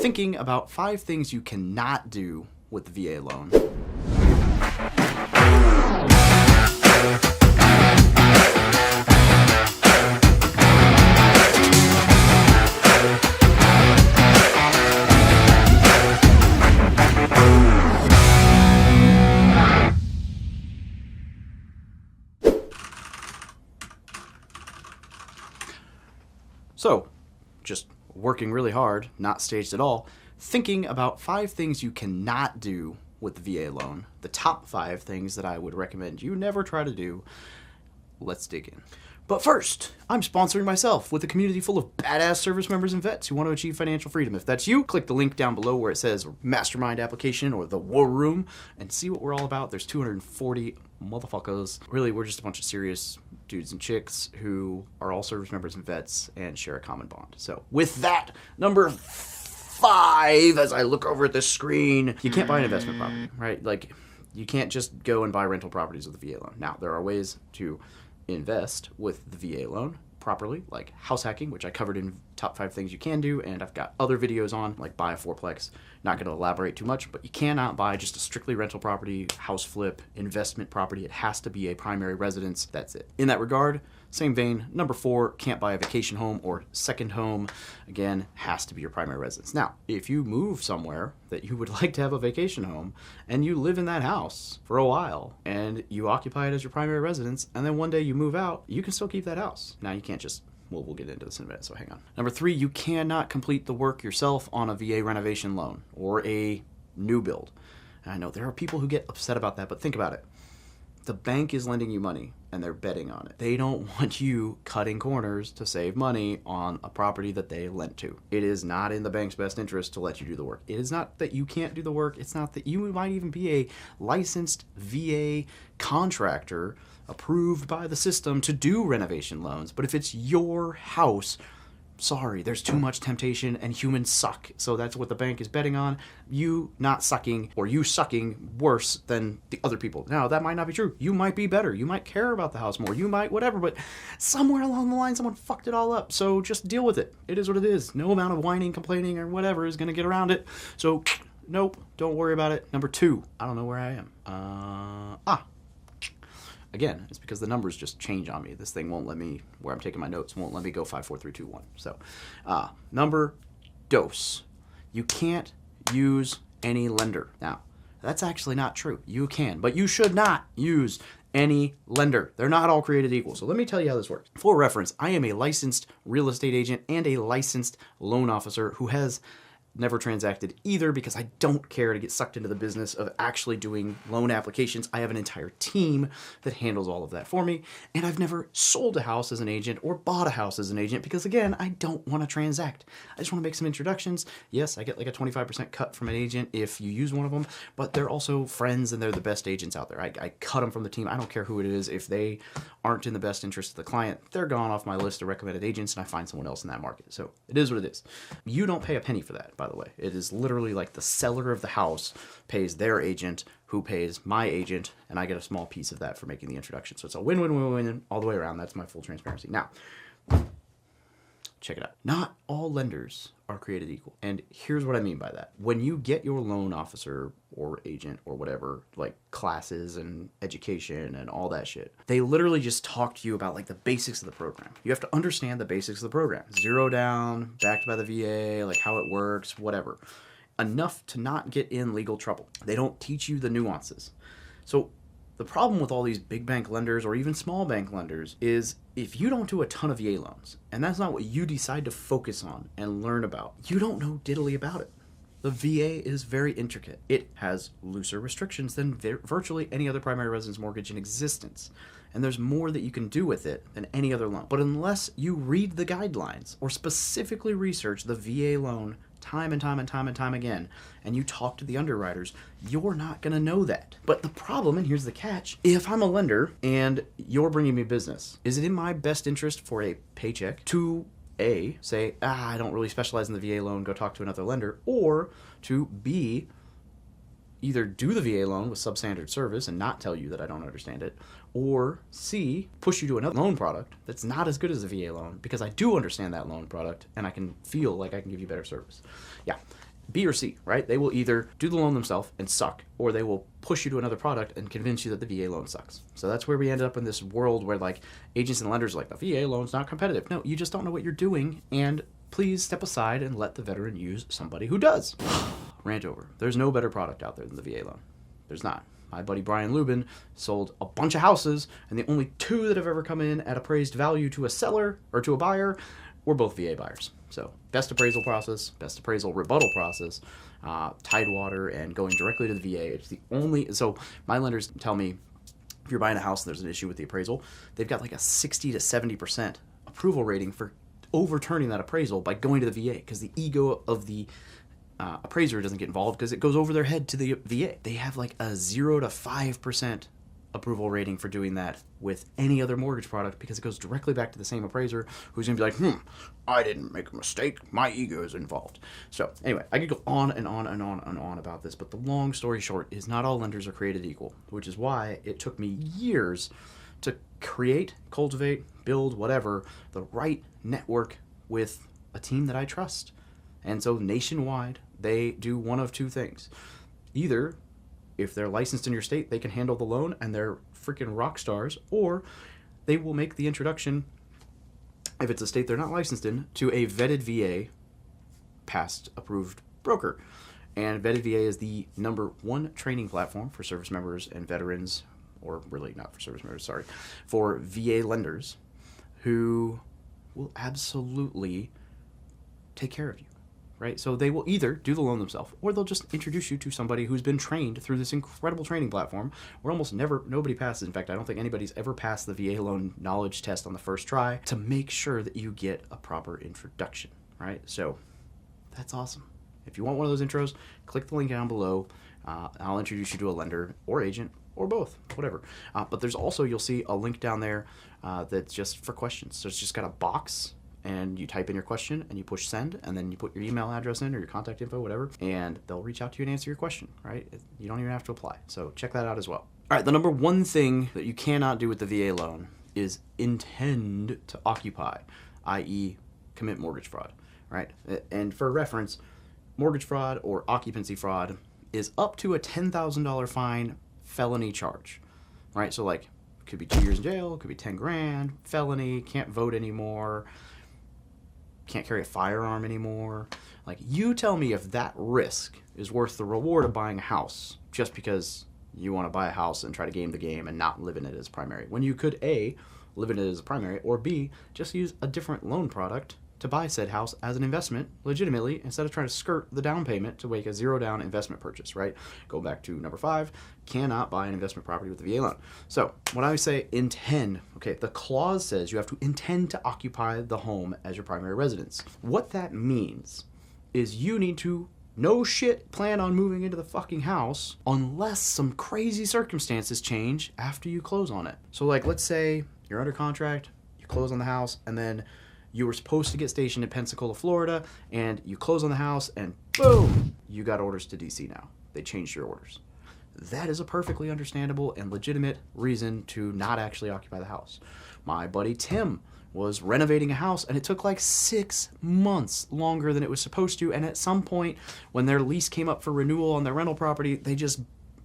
Thinking about 5 things you cannot do with the VA loan. So, just working really hard, not staged at all, thinking about 5 things you cannot do with the VA loan. The top 5 things that I would recommend you never try to do. Let's dig in. But first, I'm sponsoring myself with a community full of badass service members and vets who want to achieve financial freedom. If that's you, click the link down below where it says Mastermind Application or the War Room and see what we're all about. There's 240 motherfuckers. Really, we're just a bunch of serious dudes and chicks who are all service members and vets and share a common bond. So with that, number 5, as I look over at this screen, you can't buy an investment property, right? Like, you can't just go and buy rental properties with a VA loan. Now, there are ways to invest with the VA loan properly, like house hacking, which I covered in top 5 things you can do, and I've got other videos on, like buy a fourplex. Not going to elaborate too much, but you cannot buy just a strictly rental property, house flip, investment property. It has to be a primary residence. That's it. In that regard, same vein, number 4, can't buy a vacation home or second home. Again, has to be your primary residence. Now, if you move somewhere that you would like to have a vacation home and you live in that house for a while and you occupy it as your primary residence and then one day you move out, you can still keep that house. Now, you can't just, well, we'll get into this in a minute, so hang on. Number 3, you cannot complete the work yourself on a VA renovation loan or a new build. And I know there are people who get upset about that, but think about it. The bank is lending you money and they're betting on it. They don't want you cutting corners to save money on a property that they lent to. It is not in the bank's best interest to let you do the work. It is not that you can't do the work. It's not that you might even be a licensed VA contractor approved by the system to do renovation loans. But if it's your house, sorry, there's too much temptation and humans suck. So that's what the bank is betting on. You not sucking or you sucking worse than the other people. Now, that might not be true. You might be better. You might care about the house more. You might whatever, but somewhere along the line, someone fucked it all up. So just deal with it. It is what it is. No amount of whining, complaining, or whatever is going to get around it. So nope, don't worry about it. Number 2, I don't know where I am. Again, it's because the numbers just change on me. This thing won't let me, where I'm taking my notes, won't let me go 5, 4, 3, 2, 1. So, number dos. You can't use any lender. Now, that's actually not true. You can, but you should not use any lender. They're not all created equal. So let me tell you how this works. For reference, I am a licensed real estate agent and a licensed loan officer who has never transacted either because I don't care to get sucked into the business of actually doing loan applications. I have an entire team that handles all of that for me. And I've never sold a house as an agent or bought a house as an agent because, again, I don't want to transact. I just want to make some introductions. Yes, I get like a 25% cut from an agent if you use one of them, but they're also friends and they're the best agents out there. I cut them from the team. I don't care who it is. If they aren't in the best interest of the client, they're gone off my list of recommended agents and I find someone else in that market. So it is what it is. You don't pay a penny for that, by the way. It is literally like the seller of the house pays their agent, who pays my agent, and I get a small piece of that for making the introduction. So it's a win-win-win-win all the way around. That's my full transparency. Now, check it out. Not all lenders are created equal. And here's what I mean by that. When you get your loan officer or agent or whatever, like classes and education and all that shit, they literally just talk to you about like the basics of the program. You have to understand the basics of the program. 0 down, backed by the VA, like how it works, whatever. Enough to not get in legal trouble. They don't teach you the nuances. So the problem with all these big bank lenders or even small bank lenders is if you don't do a ton of VA loans, and that's not what you decide to focus on and learn about, you don't know diddly about it. The VA is very intricate. It has looser restrictions than virtually any other primary residence mortgage in existence. And there's more that you can do with it than any other loan. But unless you read the guidelines or specifically research the VA loan time and time again, and you talk to the underwriters, you're not going to know that. But the problem, and here's the catch, if I'm a lender and you're bringing me business, is it in my best interest for a paycheck to A, say, I don't really specialize in the VA loan, go talk to another lender, or to B, either do the VA loan with substandard service and not tell you that I don't understand it, or C, push you to another loan product that's not as good as the VA loan because I do understand that loan product and I can feel like I can give you better service. Yeah, B or C, right? They will either do the loan themselves and suck, or they will push you to another product and convince you that the VA loan sucks. So that's where we ended up in this world where like agents and lenders are like, the VA loan's not competitive. No, you just don't know what you're doing, and please step aside and let the veteran use somebody who does. Rant over. There's no better product out there than the VA loan. There's not. My buddy Brian Lubin sold a bunch of houses, and the only 2 that have ever come in at appraised value to a seller or to a buyer were both VA buyers. So best appraisal process, best appraisal rebuttal process, Tidewater, and going directly to the VA. It's the only. So my lenders tell me, if you're buying a house and there's an issue with the appraisal, they've got like a 60 to 70% approval rating for overturning that appraisal by going to the VA, because the ego of the appraiser doesn't get involved because it goes over their head to the VA. They have like a 0 to 5% approval rating for doing that with any other mortgage product, because it goes directly back to the same appraiser, who's going to be like, I didn't make a mistake. My ego is involved. So anyway, I could go on and on and on and on about this, but the long story short is not all lenders are created equal, which is why it took me years to create, cultivate, build, whatever, the right network with a team that I trust. And so nationwide, they do one of 2 things. Either, if they're licensed in your state, they can handle the loan and they're freaking rock stars, or they will make the introduction, if it's a state they're not licensed in, to a vetted VA past approved broker. And vetted VA is the #1 training platform for service members and veterans, or really not for service members, sorry, for VA lenders who will absolutely take care of you. Right? So they will either do the loan themselves, or they'll just introduce you to somebody who's been trained through this incredible training platform where almost nobody passes. In fact, I don't think anybody's ever passed the VA loan knowledge test on the first try, to make sure that you get a proper introduction, right? So that's awesome. If you want one of those intros, click the link down below. I'll introduce you to a lender or agent or both, whatever. But there's also, you'll see a link down there that's just for questions. So it's just got a box, and you type in your question and you push send, and then you put your email address in or your contact info, whatever, and they'll reach out to you and answer your question, right? You don't even have to apply. So check that out as well. All right, the #1 thing that you cannot do with the VA loan is intend to occupy, i.e. commit mortgage fraud, right? And for reference, mortgage fraud or occupancy fraud is up to a $10,000 fine felony charge, right? So like, it could be 2 years in jail, it could be 10 grand, felony, can't vote anymore, can't carry a firearm anymore. Like, you tell me if that risk is worth the reward of buying a house just because you want to buy a house and try to game the game and not live in it as primary, when you could A, live in it as a primary, or B, just use a different loan product to buy said house as an investment legitimately, instead of trying to skirt the down payment to make a 0 down investment purchase, right? Go back to #5, cannot buy an investment property with the VA loan. So when I say intend, okay, the clause says you have to intend to occupy the home as your primary residence. What that means is you need to no shit plan on moving into the fucking house unless some crazy circumstances change after you close on it. So like, let's say you're under contract, you close on the house, and then you were supposed to get stationed in Pensacola, Florida, and you close on the house, and boom, you got orders to DC now. They changed your orders. That is a perfectly understandable and legitimate reason to not actually occupy the house. My buddy Tim was renovating a house, and it took like 6 months longer than it was supposed to, and at some point, when their lease came up for renewal on their rental property, they just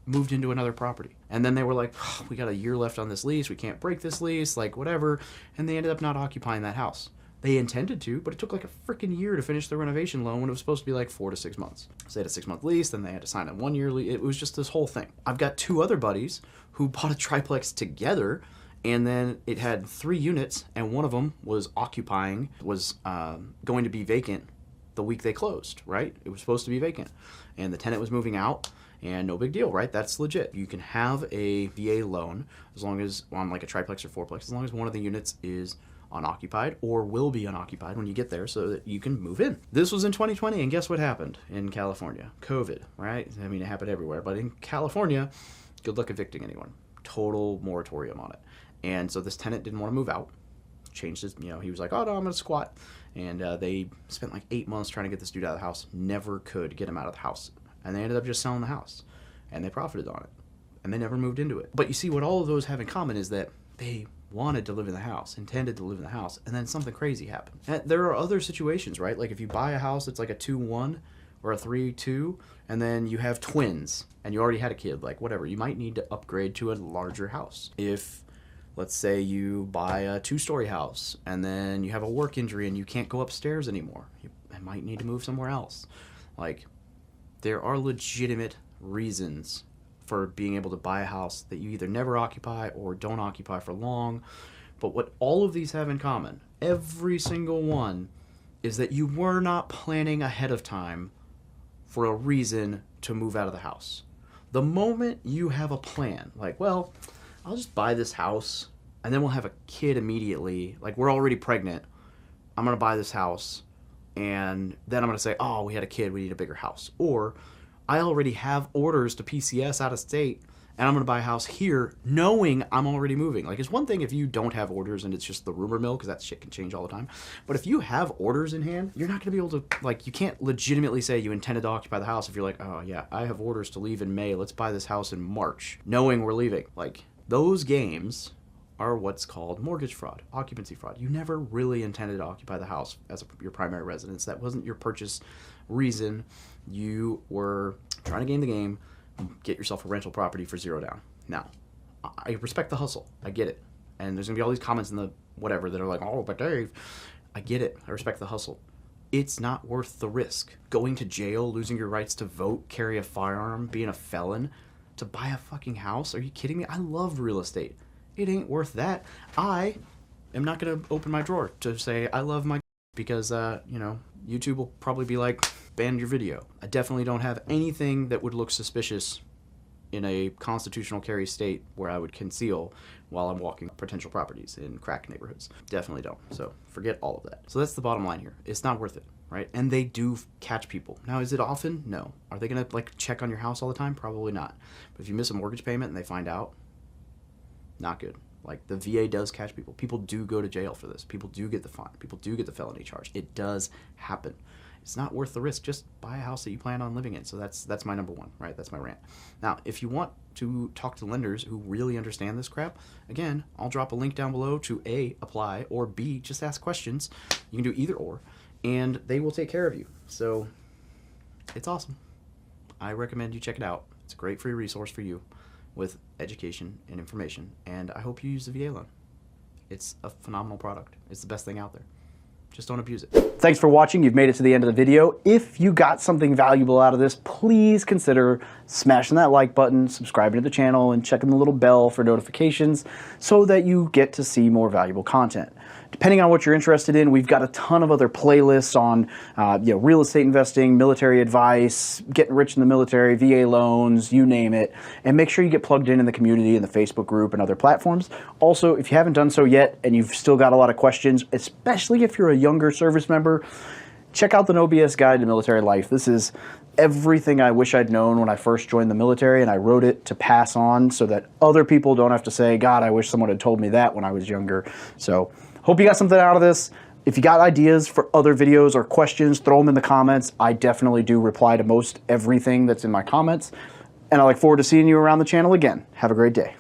moved into another property. And then they were like, we got a year left on this lease, we can't break this lease, like whatever, and they ended up not occupying that house. They intended to, but it took like a freaking year to finish the renovation loan when it was supposed to be like 4 to 6 months. So they had a 6-month lease, then they had to sign a 1-year lease. It was just this whole thing. I've got 2 other buddies who bought a triplex together, and then it had 3 units, and one of them was occupying, was going to be vacant the week they closed, right? It was supposed to be vacant. And the tenant was moving out, and no big deal, right? That's legit. You can have a VA loan as long as, on like a triplex or fourplex, as long as one of the units is unoccupied or will be unoccupied when you get there, so that you can move in. This was in 2020, and guess what happened in California? COVID, right? I mean, it happened everywhere, but in California, good luck evicting anyone. Total moratorium on it. And so this tenant didn't want to move out. Changed his, he was like, oh no, I'm going to squat. And they spent like 8 months trying to get this dude out of the house. Never could get him out of the house. And they ended up just selling the house. And they profited on it. And they never moved into it. But you see, what all of those have in common is that they wanted to live in the house, intended to live in the house, and then something crazy happened. And there are other situations, right? Like if you buy a house that's like a 2-1, or a 3-2, and then you have twins and you already had a kid, like whatever, you might need to upgrade to a larger house. If, let's say, you buy a 2-story house and then you have a work injury and you can't go upstairs anymore, you might need to move somewhere else. Like, there are legitimate reasons for being able to buy a house that you either never occupy or don't occupy for long. But what all of these have in common, every single one, is that you were not planning ahead of time for a reason to move out of the house. The moment you have a plan, like, well, I'll just buy this house and then we'll have a kid immediately. Like, we're already pregnant. I'm going to buy this house and then I'm going to say, oh, we had a kid, we need a bigger house. Or I already have orders to PCS out of state and I'm going to buy a house here knowing I'm already moving. Like, it's one thing if you don't have orders and it's just the rumor mill, because that shit can change all the time. But if you have orders in hand, you're not going to be able to, like, you can't legitimately say you intended to occupy the house if you're like, oh yeah, I have orders to leave in May, let's buy this house in March, knowing we're leaving. Like, those games are what's called mortgage fraud, occupancy fraud. You never really intended to occupy the house as your primary residence. That wasn't your purchase reason. You were trying to game the game, get yourself a rental property for $0 down. Now, I respect the hustle. I get it. And there's going to be all these comments in the whatever that are like, oh, but Dave, I get it. I respect the hustle. It's not worth the risk. Going to jail, losing your rights to vote, carry a firearm, being a felon, to buy a fucking house? Are you kidding me? I love real estate. It ain't worth that. I am not going to open my drawer to say I love my because, YouTube will probably be like, ban your video. I definitely don't have anything that would look suspicious in a constitutional carry state where I would conceal while I'm walking potential properties in crack neighborhoods. Definitely don't. So forget all of that. So that's the bottom line here. It's not worth it, right? And they do catch people. Now, is it often? No. Are they going to like check on your house all the time? Probably not. But if you miss a mortgage payment and they find out, not good. Like, the VA does catch people. People do go to jail for this. People do get the fine. People do get the felony charge. It does happen. It's not worth the risk. Just buy a house that you plan on living in. So that's my number one, right? That's my rant. Now, if you want to talk to lenders who really understand this crap, again, I'll drop a link down below to A, apply, or B, just ask questions. You can do either or, and they will take care of you. So it's awesome. I recommend you check it out. It's a great free resource for you with education and information, and I hope you use the VA loan. It's a phenomenal product. It's the best thing out there. Just don't abuse it. Thanks for watching. You've made it to the end of the video. If you got something valuable out of this, please consider smashing that like button, subscribing to the channel, and checking the little bell for notifications so that you get to see more valuable content. Depending on what you're interested in, we've got a ton of other playlists on real estate investing, military advice, getting rich in the military, VA loans, you name it. And make sure you get plugged in the community, in the Facebook group, and other platforms. Also, if you haven't done so yet and you've still got a lot of questions, especially if you're a younger service member, check out the No BS Guide to Military Life. This is everything I wish I'd known when I first joined the military, and I wrote it to pass on so that other people don't have to say, God, I wish someone had told me that when I was younger. So hope you got something out of this. If you got ideas for other videos or questions, throw them in the comments. I definitely do reply to most everything that's in my comments. And I look forward to seeing you around the channel again. Have a great day.